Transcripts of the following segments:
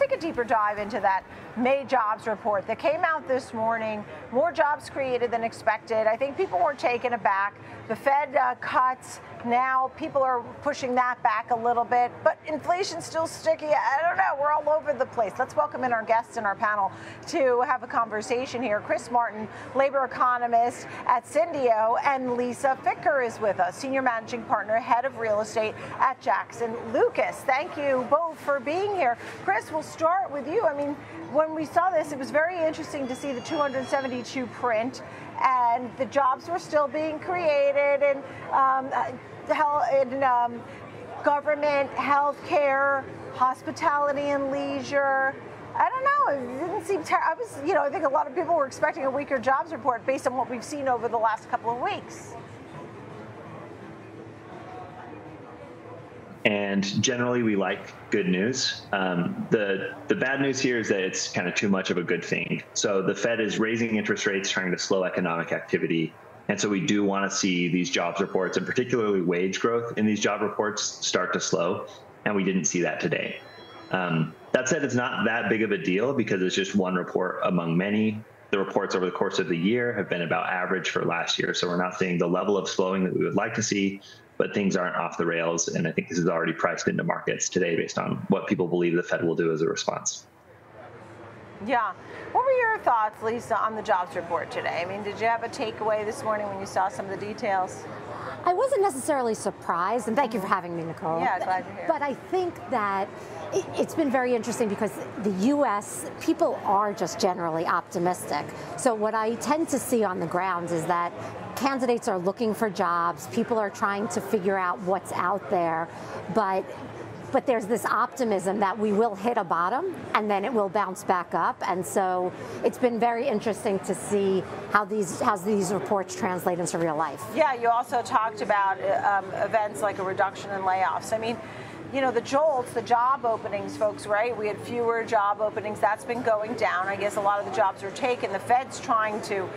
take a deeper dive into that May jobs report that came out this morning. More jobs created than expected. I think people were taken aback. The Fed cuts. Now people are pushing that back a little bit, but inflation's still sticky. I don't know. We're all over the place. Let's welcome in our guests in our panel to have a conversation here. Chris Martin, labor economist at Syndio, and Lisa Ficker is with us, senior managing partner, head of real estate at Jackson Lucas. Thank you both for being here. Chris, we'll start with you. I mean, when we saw this, it was very interesting to see the 272 print, and the jobs were still being created, and government, healthcare, hospitality and leisure. I don't know. It didn't seem I think a lot of people were expecting a weaker jobs report based on what we've seen over the last couple of weeks. And generally, we like good news. The bad news here is that it's kind of too much of a good thing. So the Fed is raising interest rates, trying to slow economic activity. And so we do want to see these jobs reports, and particularly wage growth in these job reports, start to slow. And we didn't see that today. That said, it's not that big of a deal because it's just one report among many. The reports over the course of the year have been about average for last year. So we're not seeing the level of slowing that we would like to see, but things aren't off the rails. And I think this is already priced into markets today based on what people believe the Fed will do as a response. Yeah. What were your thoughts, Lisa, on the jobs report today? I mean, did you have a takeaway this morning when you saw some of the details? I wasn't necessarily surprised, and thank you for having me, Nicole. Yeah, glad you're here. But I think that it's been very interesting because the U.S., people are just generally optimistic. So what I tend to see on the ground is that candidates are looking for jobs, people are trying to figure out what's out there, but there's this optimism that we will hit a bottom and then it will bounce back up. And so it's been very interesting to see how these reports translate into real life. Yeah, you also talked about events like a reduction in layoffs. I mean, you know, the JOLTS, the job openings, folks, right? We had fewer job openings. That's been going down. I guess a lot of the jobs are taken. The Fed's trying to,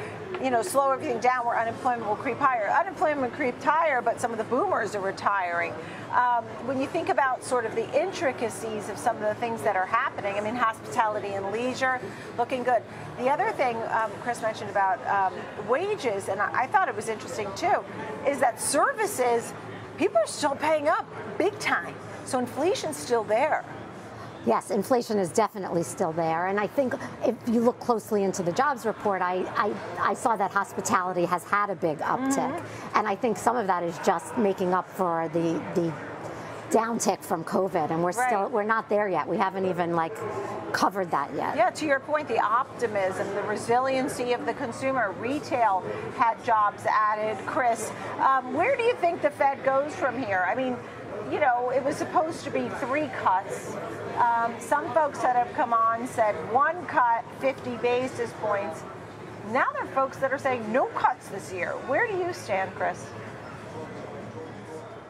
slow everything down where unemployment will creep higher. Unemployment creeped higher, but some of the boomers are retiring. When you think about sort of the intricacies of some of the things that are happening, I mean, hospitality and leisure looking good. The other thing Chris mentioned about wages, and I thought it was interesting too, is that services, people are still paying up big time. So inflation's still there. Yes, inflation is definitely still there. And I think if you look closely into the jobs report, I saw that hospitality has had a big uptick. Mm-hmm. And I think some of that is just making up for the downtick from COVID. And we're not there yet. We haven't even covered that yet. Yeah, to your point, the optimism, the resiliency of the consumer. Retail had jobs added. Chris, where do you think the Fed goes from here? I mean, it was supposed to be 3 cuts. Some folks that have come on said 1 cut, 50 basis points. Now there are folks that are saying no cuts this year. Where do you stand, Chris?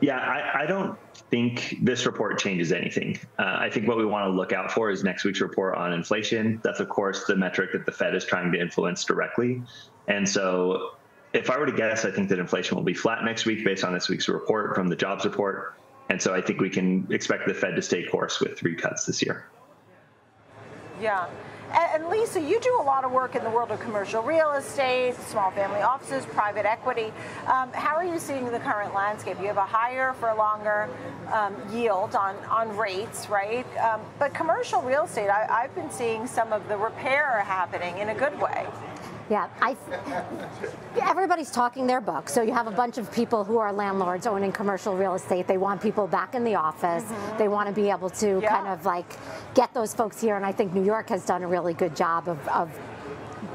Yeah, I don't think this report changes anything. I think what we want to look out for is next week's report on inflation. That's, of course, the metric that the Fed is trying to influence directly. And so if I were to guess, I think that inflation will be flat next week based on this week's report from the jobs report. And so I think we can expect the Fed to stay course with 3 cuts this year. Yeah. And Lisa, you do a lot of work in the world of commercial real estate, small family offices, private equity. How are you seeing the current landscape? You have a higher for longer yield on rates, right? But commercial real estate, I've been seeing some of the repair happening in a good way. Yeah, everybody's talking their book. So you have a bunch of people who are landlords owning commercial real estate. They want people back in the office. Mm-hmm. They want to be able to kind of get those folks here. And I think New York has done a really good job of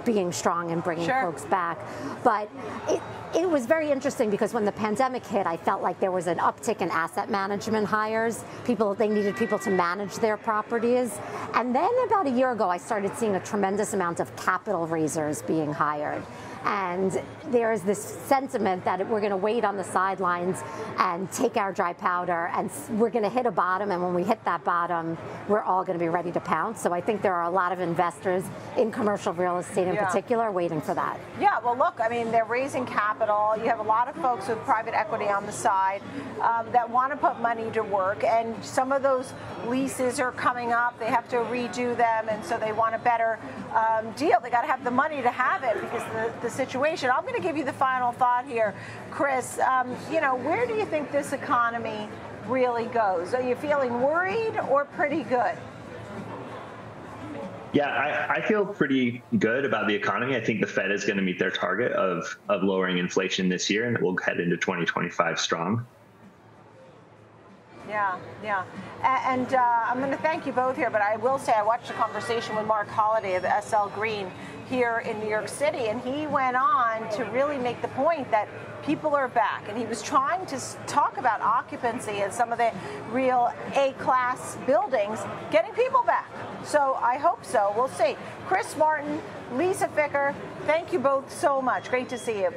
being strong and bringing folks back. But it was very interesting because when the pandemic hit, I felt like there was an uptick in asset management hires. They needed people to manage their properties. And then about a year ago, I started seeing a tremendous amount of capital raisers being hired. And there is this sentiment that we're going to wait on the sidelines and take our dry powder, and we're going to hit a bottom, and when we hit that bottom, we're all going to be ready to pounce. So I think there are a lot of investors in commercial real estate in particular waiting for that. Yeah, well, look, I mean, they're raising capital. You have a lot of folks with private equity on the side that want to put money to work, and some of those leases are coming up. They have to redo them, and so they want a better deal. They got to have the money to have it because the situation. I'm going to give you the final thought here, Chris. Where do you think this economy really goes? Are you feeling worried or pretty good? Yeah, I feel pretty good about the economy. I think the Fed is going to meet their target of lowering inflation this year, and it will head into 2025 strong. Yeah. And I'm going to thank you both here, but I will say I watched a conversation with Mark Holliday of SL Green here in New York City, and he went on to really make the point that people are back, and he was trying to talk about occupancy and some of the real A-class buildings, getting people back. So I hope so. We'll see. Chris Martin, Lisa Ficker, thank you both so much. Great to see you.